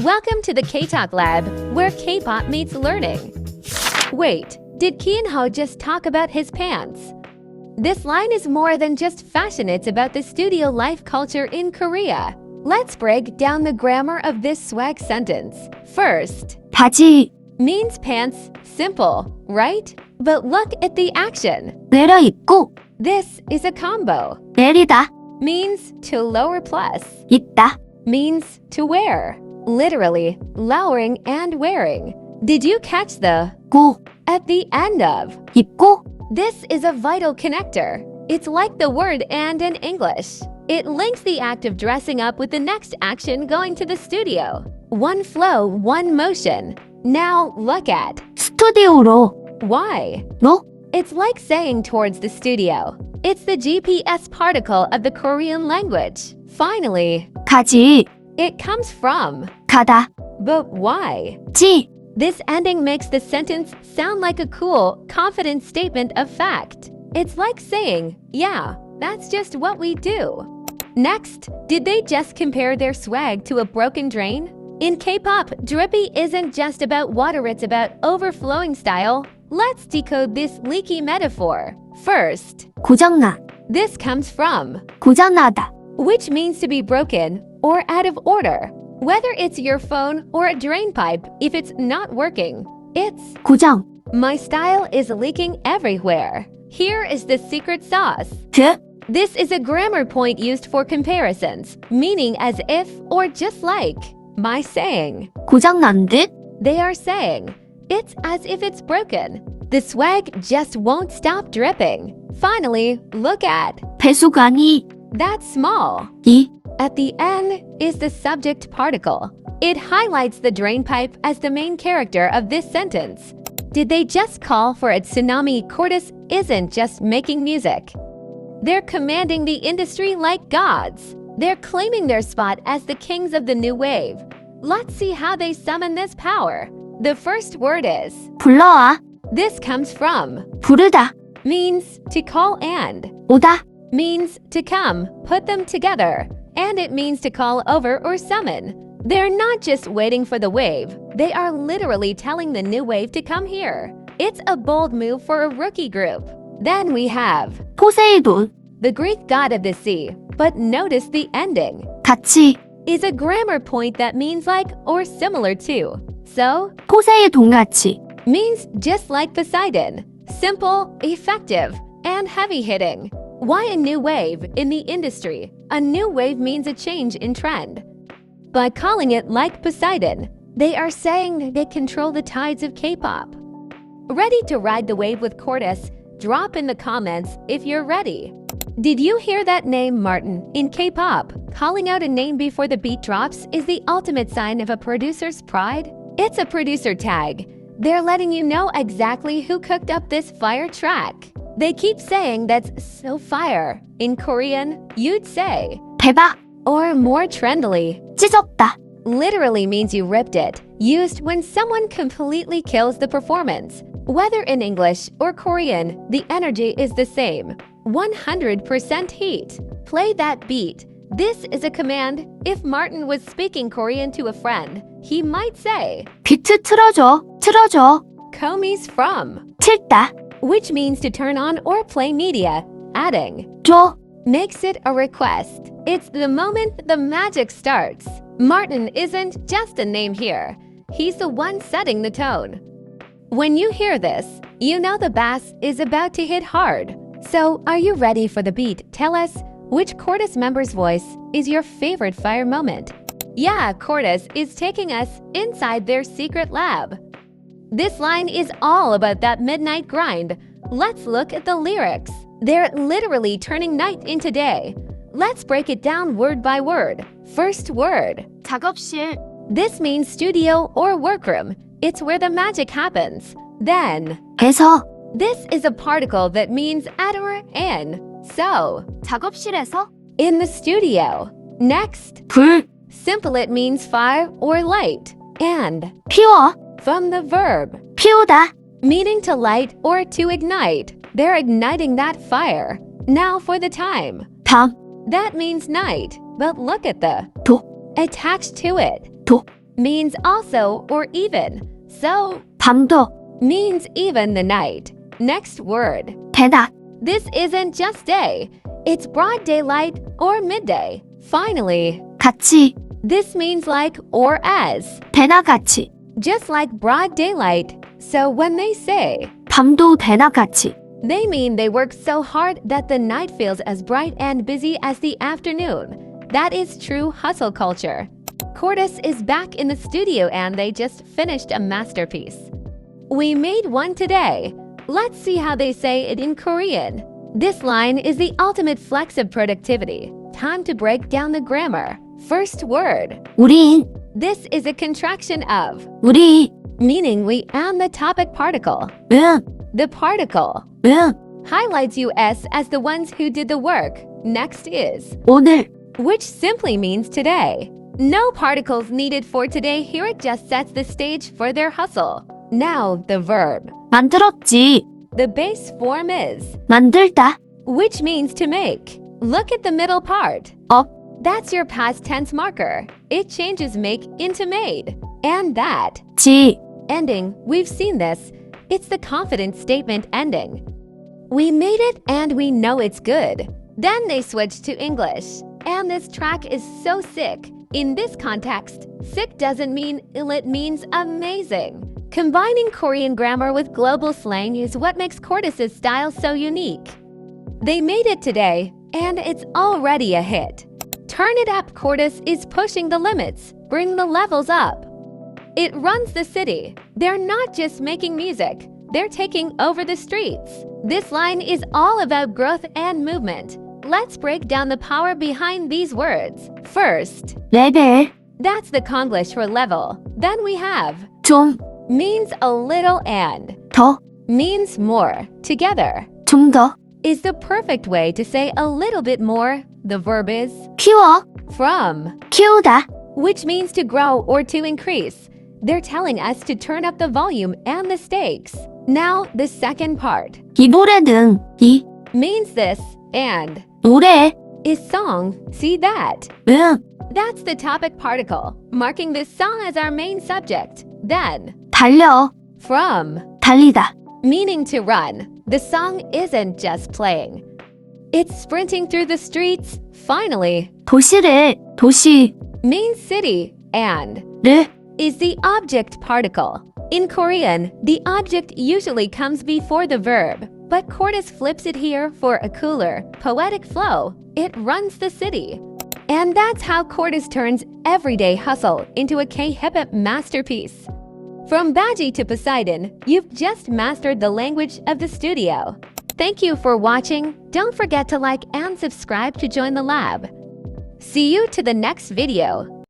Welcome to the K-Talk Lab, where K-pop meets learning. Wait, did Keonho just talk about his pants? This line is more than just fashion, it's about the studio life culture in Korea. Let's break down the grammar of this swag sentence. First, 바지 means pants, simple, right? But look at the action. 내려입고 This is a combo. 내리다 Means to lower plus. 입다 Means to wear. Literally, lowering and wearing. Did you catch the 고 at the end of? 입고 This is a vital connector. It's like the word and in English. It links the act of dressing up with the next action going to the studio. One flow, one motion. Now look at 스튜디오로 why. 로 It's like saying towards the studio. It's the GPS particle of the Korean language. Finally, 가지 it comes from. 가다 But why? 지 This ending makes the sentence sound like a cool, confident statement of fact. It's like saying, yeah, that's just what we do. Next, did they just compare their swag to a broken drain? In K-pop, Drippy isn't just about water, it's about overflowing style. Let's decode this leaky metaphor. First, 고장나 this comes from, 고장나다 which means to be broken or out of order. Whether it's your phone or a drain pipe, if it's not working, it's 고장 my style is leaking everywhere. Here is the secret sauce. 드 This is a grammar point used for comparisons, meaning as if or just like. By saying, 고장난 듯 they are saying, it's as if it's broken. The swag just won't stop dripping. Finally, look at 배수관이 that small. 이 At the end is the subject particle. It highlights the drain pipe as the main character of this sentence. Did they just call for a tsunami? CORTIS isn't just making music. They're commanding the industry like gods. They're claiming their spot as the kings of the new wave. Let's see how they summon this power. The first word is, 불러와 this comes from, 부르다 means to call and, 오다 means to come, put them together, and it means to call over or summon. They're not just waiting for the wave, they are literally telling the new wave to come here. It's a bold move for a rookie group. Then we have 포세이돈 the Greek god of the sea, but notice the ending 같이 is a grammar point that means like or similar to. So, 포세이돈같이 means just like Poseidon, simple, effective, and heavy-hitting. Why a new wave in the industry? A new wave means a change in trend. By calling it like Poseidon, they are saying they control the tides of K-pop. Ready to ride the wave with CORTIS? Drop in the comments if you're ready. Did you hear that name, Martin? In K-pop, calling out a name before the beat drops is the ultimate sign of a producer's pride. It's a producer tag. They're letting you know exactly who cooked up this fire track. They keep saying that's so fire. In Korean, you'd say, 대박 or more trendily, 찢었다 literally means you ripped it, used when someone completely kills the performance. Whether in English or Korean, the energy is the same. 100% heat. Play that beat. This is a command. If Martin was speaking Korean to a friend, he might say, 비트 틀어줘 Komi's from, 틀다 which means to turn on or play media. Adding, 줘 makes it a request. It's the moment the magic starts. Martin isn't just a name here. He's the one setting the tone. When you hear this, you know the bass is about to hit hard. So, are you ready for the beat? Tell us, which CORTIS member's voice is your favorite fire moment? Yeah, CORTIS is taking us inside their secret lab. This line is all about that midnight grind. Let's look at the lyrics. They're literally turning night into day. Let's break it down word by word. First word. 작업실 This means studio or workroom. It's where the magic happens. Then, 에서 this is a particle that means at or in. So, 작업실에서 in the studio. Next, 불 simple, it means fire or light. And, 피워 from the verb, 피우다 meaning to light or to ignite. They're igniting that fire. Now for the time. 밤 That means night, but look at the 도 attached to it. 도 means also or even. So, 밤도, means even the night. Next word. 대낮, This isn't just day. It's broad daylight or midday. Finally, 같이, this means like or as. 대낮같이, Just like broad daylight. So when they say, 밤도 대낮같이. they mean they work so hard that the night feels as bright and busy as the afternoon. That is true hustle culture. CORTIS is back in the studio and they just finished a masterpiece. We made one today. Let's see how they say it in Korean. This line is the ultimate flex of productivity. Time to break down the grammar. First word. 우린, This is a contraction of, 우리, meaning we and the topic particle. 응, The particle 응, highlights us as the ones who did the work. Next is, 오늘, which simply means today. No particles needed for today. Here it just sets the stage for their hustle. Now the verb. 만들었지, The base form is, 만들다, which means to make. Look at the middle part. 업, That's your past tense marker. It changes make into made. And that 지, ending, we've seen this. It's the confident statement ending. We made it and we know it's good. Then they switched to English. And this track is so sick. In this context, sick doesn't mean ill, it means amazing. Combining Korean grammar with global slang is what makes CORTIS' style so unique. They made it today, and it's already a hit. Turn it up, CORTIS is pushing the limits, bring the levels up. It runs the city. They're not just making music, they're taking over the streets. This line is all about growth and movement. Let's break down the power behind these words. First, 레벨, that's the Konglish for level. Then we have 좀, means a little and 더, means more. Together 좀 더, is the perfect way to say a little bit more. The verb is 키워, from, 키우다, which means to grow or to increase. They're telling us to turn up the volume and the stakes. Now, the second part 이 노래 등, 이, means this and 노래, is song. See that? 응, That's the topic particle, marking this song as our main subject. Then, 달려, from, 달리다, meaning to run. The song isn't just playing. It's sprinting through the streets. Finally, 도시를, 도시, means city and 를, is the object particle. In Korean, the object usually comes before the verb, but CORTIS flips it here for a cooler, poetic flow. It runs the city. And that's how CORTIS turns everyday hustle into a K-HipHop masterpiece. From Baji to Poseidon, you've just mastered the language of the studio. Thank you for watching. Don't forget to like and subscribe to join the lab. See you to the next video.